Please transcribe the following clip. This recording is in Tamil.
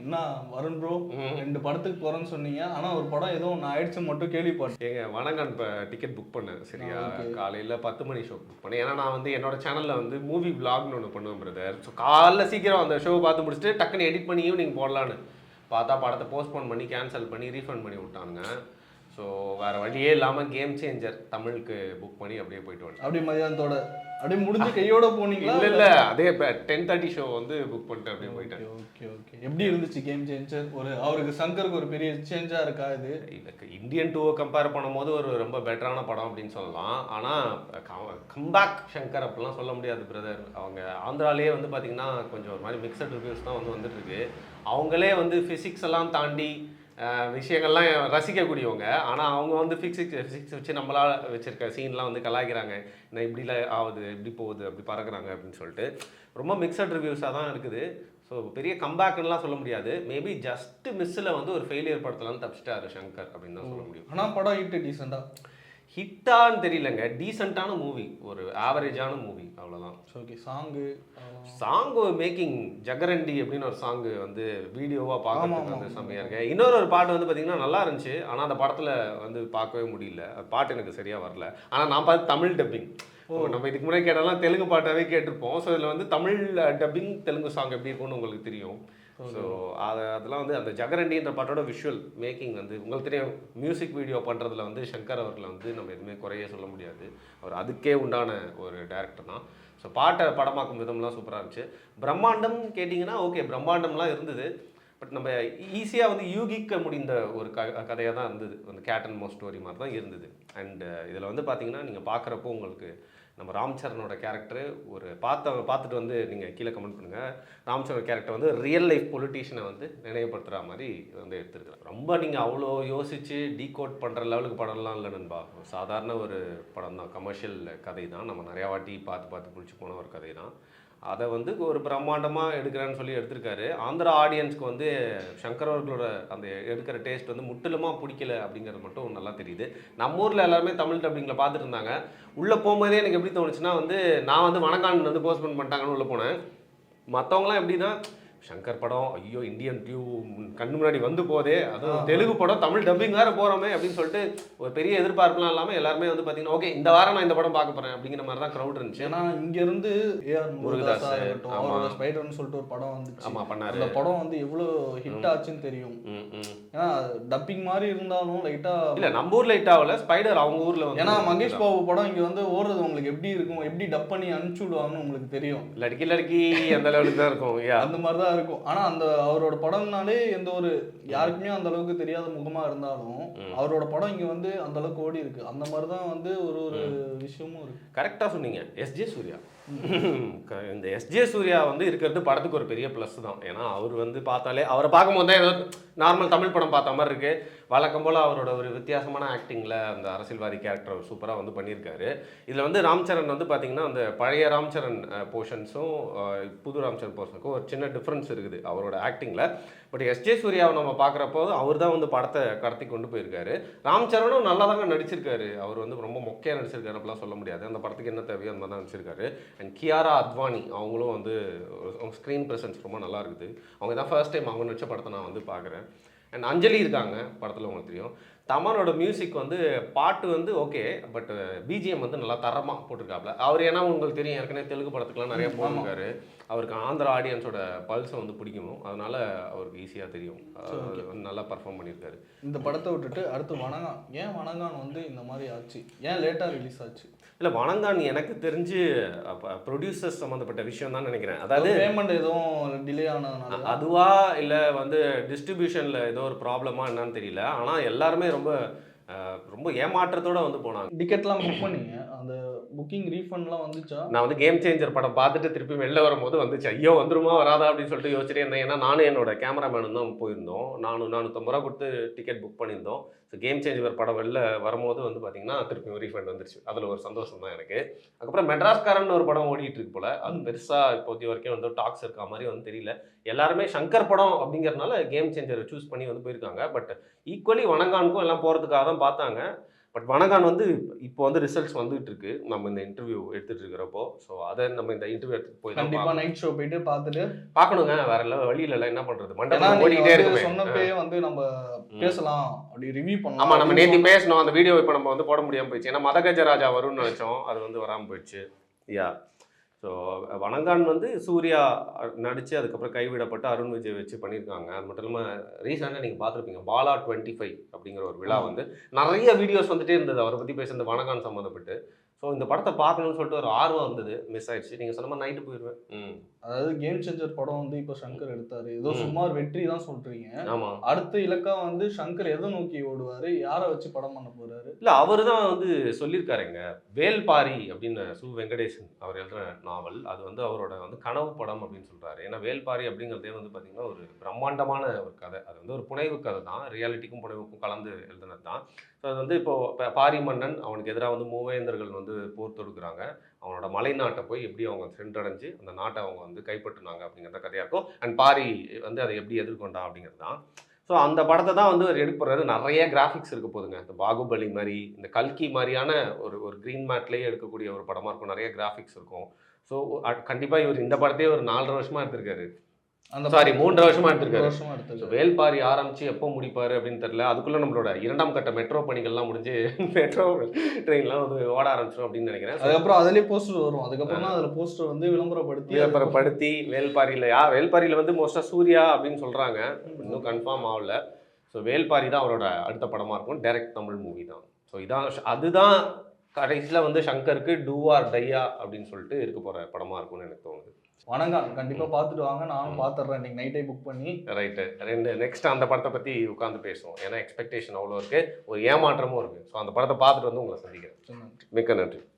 என்ன வருண் ப்ரோ 2 படத்துக்கு போறேன்னு சொன்னீங்க, ஆனா ஒரு படம் ஏதோ ஒன்று ஆயிடுச்சு மட்டும் கேள்விப்பட்டேன். ஏங்க வணங்கான் இப்போ டிக்கெட் புக் பண்ணேன் சரியா, காலையில் 10 மணி ஷோ புக் பண்ணேன். ஏன்னா நான் வந்து என்னோட சேனலில் வந்து மூவி விளாக்னு ஒன்று பண்ணுவேன் பிரதர். ஸோ காலைல சீக்கிரம் அந்த ஷோவை பார்த்து முடிச்சுட்டு டக்குன்னு எடிட் பண்ணி ஈவினிங் போடலான்னு பார்த்தா படத்தை போஸ்ட்போன் பண்ணி கேன்சல் பண்ணி ரீஃபண்ட் பண்ணி விட்டாங்க. ஸோ வேறு வழியே இல்லாமல் கேம் சேஞ்சர் தமிழுக்கு புக் பண்ணி அப்படியே போயிட்டு வந்தேன். அப்படி மதியானத்தோட அப்படியே முடிஞ்சு கையோட போனீங்களா? இல்லை அதே இப்போ 10:30 ஷோ வந்து புக் பண்ணிட்டு அப்படியே போயிட்டேன். Okay okay. எப்படி இருந்துச்சு கேம் சேஞ்சர்? அவருக்கு சங்கருக்கு ஒரு பெரிய சேஞ்சா இருக்கா இது? இதுக்கு இந்தியன் 2 கம்பேர் பண்ணும்போது ஒரு ரொம்ப பெட்டரான படம் அப்படின்னு சொல்லலாம். ஆனால் கம்பேக் சங்கர் அப்படிலாம் சொல்ல முடியாது பிரதர். அவங்க ஆந்திராலேயே வந்து பார்த்திங்கன்னா கொஞ்சம் ஒரு மாதிரி மிக்சட் ரிவ்யூஸ் தான் வந்துட்டு இருக்கு. அவங்களே வந்து ஃபிசிக்ஸ் எல்லாம் தாண்டி விஷயங்கள்லாம் ரசிக்கக்கூடியவங்க. ஆனால் அவங்க வந்து ஃபிசிக்ஸ் வச்சு நம்மளால் வச்சுருக்க சீன்லாம் வந்து கலாய்க்கிறாங்க. நான் இப்படிலாம் ஆகுது, இப்படி போகுது, அப்படி பறக்குறாங்க அப்படின்னு சொல்லிட்டு ரொம்ப மிக்சட் ரிவ்யூஸாக தான் இருக்குது. ஸோ பெரிய கம்பேக்லாம் சொல்ல முடியாது. மேபி ஜஸ்ட் மிஸ்ஸில் வந்து ஒரு ஃபெயிலியர் படத்துலாம் தப்பிச்சிட்டாரு சங்கர் அப்படின்னு தான் சொல்ல முடியும். ஆனால் படம் ஹிட் டீசெண்டாக ஹிட்டான்னு தெரியலங்க, டீசெண்டான மூவி, ஒரு ஆவரேஜான மூவி அவ்வளோதான். ஓகே. சாங்கு மேக்கிங் ஜகரண்டி அப்படின்னு ஒரு சாங்கு வந்து வீடியோவாக பார்க்கறதுக்கு வந்து செம்மையாக இருக்கு. இன்னொரு பாட்டு வந்து பார்த்தீங்கன்னா நல்லா இருந்துச்சு, ஆனால் அந்த படத்தில் வந்து பார்க்கவே முடியல. பாட்டு எனக்கு சரியாக வரல. ஆனால் நான் பார்த்து தமிழ் டப்பிங். நம்ம இதுக்கு முன்னாடி கேட்டாலாம் தெலுங்கு பாட்டாகவே கேட்டிருப்போம். ஸோ இதில் வந்து தமிழ் டப்பிங் தெலுங்கு சாங் எப்படி இருக்கும்னு உங்களுக்கு தெரியும். ஸோ அதெல்லாம் வந்து அந்த ஜகரண்டின்ற பாட்டோட விஷுவல் மேக்கிங் வந்து உங்களுக்கு தெரியும். மியூசிக் வீடியோ பண்ணுறதுல வந்து சங்கர் அவர்களை வந்து நம்ம எதுவுமே குறைய சொல்ல முடியாது. அவர் அதுக்கே உண்டான ஒரு டைரக்டர் தான். ஸோ பாட்டை படமாக்கும் விதம்லாம் சூப்பராக இருந்துச்சு. பிரம்மாண்டம் கேட்டிங்கன்னா ஓகே, பிரம்மாண்டம்லாம் இருந்தது. பட் நம்ம ஈஸியாக வந்து யூகிக்க முடிந்த ஒரு கதையாக தான் இருந்தது. அந்த கேட் அண்ட் மவுஸ் ஸ்டோரி மாதிரி தான் இருந்தது. அண்ட் இதில் வந்து பார்த்தீங்கன்னா நீங்கள் பார்க்குறப்போ உங்களுக்கு நம்ம ராம் சரணோட கேரக்டரு ஒரு பார்த்துட்டு வந்து நீங்கள் கீழே கமெண்ட் பண்ணுங்கள். ராம் சரண் கேரக்டர் வந்து ரியல் லைஃப் பொலிட்டீஷியனை வந்து நினைவுபடுத்துகிற மாதிரி வந்து எடுத்துருக்குறேன். ரொம்ப நீங்கள் அவ்வளோ யோசித்து டீகோட் பண்ணுற லெவலுக்கு படம்லாம் இல்லை நண்பா. சாதாரண ஒரு படம் தான், கமர்ஷியல் கதை தான். நம்ம நிறையா வாட்டி பார்த்து பிடிச்சி போன ஒரு கதை தான். அதை வந்து ஒரு பிரம்மாண்டமாக எடுக்கிறேன்னு சொல்லி எடுத்திருக்காரு. ஆந்திரா ஆடியன்ஸ்க்கு வந்து சங்கர் அவர்களோட அந்த எடுக்கிற டேஸ்ட் வந்து முற்றிலுமாக பிடிக்கல அப்படிங்கிறது மட்டும் நல்லா தெரியுது. நம்ம ஊரில் எல்லாருமே தமிழ் டப்பிங்கில் பார்த்துட்டு இருந்தாங்க. உள்ளே போகும்போதே எனக்கு எப்படி தோணுச்சுன்னா வந்து நான் வந்து வணங்கான் வந்து போஸ்ட்போன் பண்ணிட்டாங்கன்னு உள்ளே போனேன். மற்றவங்களாம் எப்படின்னா சங்கர் படம் ஐயோ இந்தியன் டியூ கண்ணு முன்னாடி வந்து போதே, அதுவும் தெலுங்கு படம் தமிழ் டப்பிங் வேறு போகிறோமே அப்படின்னு சொல்லிட்டு ஒரு பெரிய எதிர்பார்ப்புலாம் இல்லாமல் எல்லாருமே வந்து பார்த்தீங்கன்னா ஓகே இந்த வாரம் நான் இந்த படம் பார்க்க போகிறேன் அப்படிங்கிற மாதிரி தான் க்ரௌட் இருந்துச்சு. ஏன்னா இங்கேருந்து ஏஆர் முருகதாஸ் ஸ்பைடர்னு சொல்லிட்டு ஒரு படம் வந்துச்சு. ஆமாம் பண்ணாரு. அந்த படம் வந்து எவ்வளோ ஹிட் ஆச்சுன்னு தெரியும். ஏன்னா டப்பிங் மாதிரி இருந்தாலும் லைட்டாக இல்லை நம்ம ஊரில் ஹிட் ஆகல, ஸ்பைடர் அவங்க ஊரில் வந்து. ஏன்னா மகேஷ் பாபு படம் இங்கே வந்து ஓடுறது உங்களுக்கு எப்படி இருக்கும், எப்படி டப் பண்ணி அனுப்பிச்சு விடுவாங்கன்னு உங்களுக்கு தெரியும். லடுக்கி அந்த லெவலுக்கு தான் இருக்கும். அந்த மாதிரி தான் இருக்கும். ஆனா அந்த அவரோட படம்னாலே எந்த ஒரு யாருக்குமே அந்த அளவுக்கு தெரியாத முகமா இருந்தாலும் அவரோட படம் இங்க வந்து அந்த அளவுக்கு ஓடி இருக்கு. அந்த மாதிரிதான் வந்து ஒரு விஷயமும் இருக்கு. கரெக்டா சொன்னீங்க. எஸ்ஜே சூர்யா, இந்த எஸ்ஜே சூர்யா வந்து இருக்கிறது படத்துக்கு ஒரு பெரிய ப்ளஸ் தான். ஏன்னா அவர் வந்து பார்த்தாலே அவரை பார்க்கும்போது தான் ஏதோ நார்மல் தமிழ் படம் பார்த்த மாதிரி இருக்கு. வழக்கம் போல் அவரோட ஒரு வித்தியாசமான ஆக்டிங்கில் அந்த அரசியல்வாதி கேரக்டர் சூப்பராக வந்து பண்ணியிருக்காரு. இதில் வந்து ராம் சரண் வந்து பார்த்தீங்கன்னா அந்த பழைய ராம் சரண் போர்ஷன்ஸும் புது ராம் சரண் போர்ஷனுக்கும் ஒரு சின்ன டிஃப்ரென்ஸ் இருக்குது அவரோட ஆக்டிங்கில். பட் எஸ்ஜே சூர்யாவை நம்ம பார்க்குறப்போ அவர் தான் வந்து படத்தை கடத்தி கொண்டு போயிருக்காரு. ராம் சரணும் நல்லா தாங்க நடிச்சிருக்காரு. அவர் வந்து ரொம்ப மொக்கையாக நடிச்சிருக்காரு அப்படிலாம் சொல்ல முடியாது. அந்த படத்துக்கு என்ன தேவையோ அந்த மாதிரி தான் நடிச்சிருக்காரு. அண்ட் கியாரா அத்வானி அவங்களும் வந்து ஸ்க்ரீன் ப்ரெசன்ஸ் ரொம்ப நல்லா இருக்குது. அவங்க தான் ஃபர்ஸ்ட் டைம் அவங்க நடிச்ச படத்தை நான் வந்து பார்க்குறேன். அண்ட் அஞ்சலி இருக்காங்க படத்தில், உங்களுக்கு தெரியும். தமனோட மியூசிக் வந்து பாட்டு வந்து ஓகே, பட் பிஜிஎம் வந்து நல்லா தரமாக போட்டிருக்காப்புல. அவர் ஏன்னா உங்களுக்கு தெரியும் ஏற்கனவே தெலுங்கு படத்துக்குலாம் நிறைய போட்டிருக்காரு. அவருக்கு ஆந்திரா ஆடியன்ஸோட பல்ஸை வந்து பிடிக்கணும், அதனால அவருக்கு ஈஸியாக தெரியும். நல்லா பர்ஃபார்ம் பண்ணியிருக்காரு. இந்த படத்தை விட்டுட்டு அடுத்து வணங்கான். ஏன் வணங்கான் வந்து இந்த மாதிரி ஆச்சு? ஏன் லேட்டாக ரிலீஸ் ஆச்சு? இல்லை வணங்கான் எனக்கு தெரிஞ்சு ப்ரொடியூசர்ஸ் சம்மந்தப்பட்ட விஷயம் தான் நினைக்கிறேன். அதாவது பேமெண்ட் எதுவும் டிலே ஆனதுனால அதுவா இல்லை வந்து டிஸ்ட்ரிபியூஷனில் ஏதோ ஒரு ப்ராப்ளமா என்னன்னு தெரியல. ஆனால் எல்லாருமே ரொம்ப ஏமாற்றத்தோட வந்து போனாங்க. டிக்கெட்லாம் புக் பண்ணீங்க, அந்த புக்கிங் ரீஃபண்ட்லாம் வந்துச்சா? நான் வந்து கேம் சேஞ்சர் படம் பார்த்துட்டு திருப்பி வெளில வரும்போது வந்துச்சு. ஐயோ வந்துருமா வராதா அப்படின்னு சொல்லிட்டு யோசிச்சுட்டே இருந்தேன். ஏன்னா நானும் என்னோட கேமராமேனும் தான் போயிருந்தோம். 450 ரூபா கொடுத்து டிக்கெட் புக் பண்ணியிருந்தோம். ஸோ கேம் சேஞ்சர் படம் வெளில வரும்போது வந்து பார்த்தீங்கன்னா திருப்பி ரீஃபண்ட் வந்துருச்சு. அதில் ஒரு சந்தோஷம் தான் எனக்கு. அதுக்கப்புறம் மெட்ராஸ்காரன் ஒரு படம் ஓடிட்டு இருக்கு போல. அது பெருசாக இப்போதைய வரைக்கும் வந்து டாக்ஸ் இருக்க மாதிரி வந்து தெரியல. எல்லாருமே சங்கர் படம் அப்படிங்கிறதுனால கேம் சேஞ்சரை சூஸ் பண்ணி வந்து போயிருக்காங்க. பட் ஈக்குவலி வணங்கானுக்கும் எல்லாம் போகிறதுக்காக தான் பார்த்தாங்க. பட் வணங்கான் வந்து இப்போ வந்து ரிசல்ட்ஸ் வந்துட்டு இருக்கு நம்ம இந்த இன்டர்வியூ எடுத்துட்டு இருக்கிறப்போ. ஸோ அதை நம்ம இந்த இன்டர்வியூ எடுத்துட்டு போய் தான் கண்டிப்பா நைட் ஷோ போயிட்டு பார்த்துட்டு பார்க்கணுங்க. வேற எல்லாம் வழி இல்லை, என்ன பண்றது, ஏன்னா மண்டபம் நீங்க ஓடிக்கிட்டே வந்து இருக்குமே. சொன்னப்பே வந்து நம்ம பேசலாம் அப்படி ரிவ்யூ ஆமா, பண்ணலாம் நம்ம நேத்தி பேசணும், அந்த வீடியோ இப்போ நம்ம வந்து போட முடியாம போயிடுச்சு. ஏன்னா மதகஜராஜா வரும்னு நினைச்சோம், அது வந்து வராமல் போயிடுச்சு. யா. ஸோ வணங்கான் வந்து சூர்யா நடித்து அதுக்கப்புறம் கைவிடப்பட்டு அருண் விஜய் வச்சு பண்ணியிருக்காங்க. அது மட்டும் இல்லாமல் ரீசெண்டாக நீங்கள் பார்த்துருப்பீங்க பாலா 25 அப்படிங்கிற ஒரு விழா வந்து நிறைய வீடியோஸ் வந்துட்டே இருந்தது அவரை பற்றி பேசுறது வணங்கான் சம்மந்தப்பட்டு. ஸோ இந்த படத்தை பார்க்கணும்னு சொல்லிட்டு ஒரு ஆர்வம் இருந்தது, மிஸ் ஆயிடுச்சு. நீங்கள் சொன்ன மாதிரி நைட்டு போயிடுவேன். அதாவது கேம் சேஞ்சர் படம் வந்து இப்போ சங்கர் எடுத்தாரு, ஏதோ சும்மா ஒரு வெற்றி தான் சொல்றீங்க. ஆமா, அடுத்த இலக்கா வந்து சங்கர் எதை நோக்கி ஓடுவாரு, யாரை வச்சு படம் பண்ண போறாரு? இல்லை அவர் தான் வந்து சொல்லியிருக்காருங்க. வேல்பாரி அப்படின்னு சு வெங்கடேசன் அவர் எழுதுன நாவல், அது வந்து அவரோட வந்து கனவு படம் அப்படின்னு சொல்றாரு. ஏன்னா வேல்பாரி அப்படிங்கிறதே வந்து பார்த்தீங்கன்னா ஒரு பிரம்மாண்டமான ஒரு கதை. அது வந்து ஒரு புனைவு கதை தான், ரியாலிட்டிக்கும் புனைவுக்கும் கலந்து எழுதுனது தான். ஸோ அது வந்து இப்போ பாரி மன்னன் அவனுக்கு எதிராக வந்து மூவேந்தர்கள் வந்து போர் தொடுக்கிறாங்க. அவனோட மலை நாட்டை போய் எப்படி அவங்க சென்றடைஞ்சு அந்த நாட்டை அவங்க வந்து கைப்பற்றினாங்க அப்படிங்கிறத கதையாக இருக்கும். அண்ட் பாரி வந்து அதை எப்படி எதிர்கொண்டா அப்படிங்கிறது தான். ஸோ அந்த படத்தை தான் வந்து அவர் எடுக்க போகிறாரு. நிறைய கிராஃபிக்ஸ் இருக்க போதுங்க. இந்த பாகுபலி மாதிரி, இந்த கல்கி மாதிரியான ஒரு க்ரீன் மேட்லேயே எடுக்கக்கூடிய ஒரு படமாக இருக்கும். நிறைய கிராஃபிக்ஸ் இருக்கும். ஸோ கண்டிப்பாக இவர் இந்த படத்தையே ஒரு 4.5 வருஷமாக எடுத்திருக்காரு. அந்த 3 வருஷமா எடுத்திருக்காரு. வருஷமா எடுத்திருக்காரு. வேல்பாரி ஆரம்பிச்சு எப்போ முடிப்பாரு அப்படின்னு தெரியல. அதுக்குள்ள நம்மளோட 2ஆம் கட்ட மெட்ரோ பணிகள்லாம் முடிஞ்சு மெட்ரோ ட்ரெயின்லாம் வந்து ஓட ஆரம்பிச்சிடும் அப்படின்னு நினைக்கிறேன். அதுக்கப்புறம் அதுலயே போஸ்டர் வரும். அதுக்கப்புறம் தான் அதுல போஸ்டர் வந்து விளம்பரப்படுத்தி வேல்பாரியில வந்து மோஸ்டா சூர்யா அப்படின்னு சொல்றாங்க. இன்னும் கன்ஃபார்ம் ஆகல. ஸோ வேல்பாரி தான் அவரோட அடுத்த படமா இருக்கும். டைரக்ட் தமிழ் மூவி தான். ஸோ அதுதான் கடைசியில் வந்து சங்கருக்கு டூ ஆர் டையா அப்படின்னு சொல்லிட்டு இருக்க போற படமா இருக்கும்னு எனக்கு தோணுது. வணங்கான் கண்டிப்பா பார்த்துட்டு வாங்க, நானும் பார்த்துடுறேன் இன்னைக்கு நைட்டே புக் பண்ணி. ரைட்டு. நெக்ஸ்ட் அந்த படத்தை பற்றி உட்காந்து பேசுவோம். ஏன்னா எக்ஸ்பெக்டேஷன் அவ்வளோ இருக்குது, ஒரு ஏமாற்றமும் இருக்குது. ஸோ அந்த படத்தை பார்த்துட்டு வந்து உங்களை சந்திக்கிறேன். மிக்க நன்றி.